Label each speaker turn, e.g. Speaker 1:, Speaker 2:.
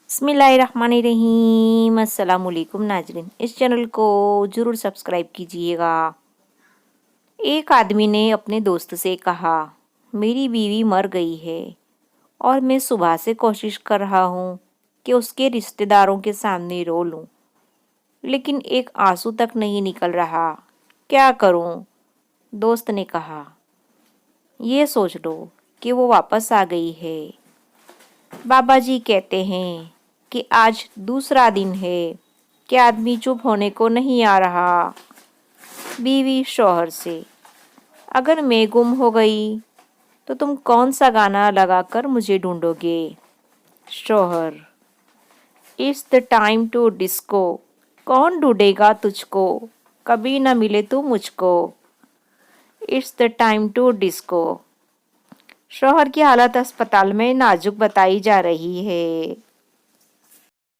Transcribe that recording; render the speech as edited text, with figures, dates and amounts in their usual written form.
Speaker 1: बिस्मिल्लाहिर्रहमानिर्रहीम। अस्सलामुअलैकुम नाजरीन, इस चैनल को ज़रूर सब्सक्राइब कीजिएगा। एक आदमी ने अपने दोस्त से कहा, मेरी बीवी मर गई है और मैं सुबह से कोशिश कर रहा हूँ कि उसके रिश्तेदारों के सामने रो लूँ, लेकिन एक आंसू तक नहीं निकल रहा। क्या करूँ? दोस्त ने कहा, ये सोच लो कि वो वापस आ गई है। बाबा जी कहते हैं कि आज दूसरा दिन है कि आदमी चुप होने को नहीं आ रहा। बीवी शौहर से, अगर मैं गुम हो गई तो तुम कौन सा गाना लगाकर मुझे ढूंढोगे? शौहर, it's the time to disco, कौन ढूंढेगा तुझको, कभी ना मिले तू मुझको। It's the time to disco. शौहर की हालत अस्पताल में नाजुक बताई जा रही है।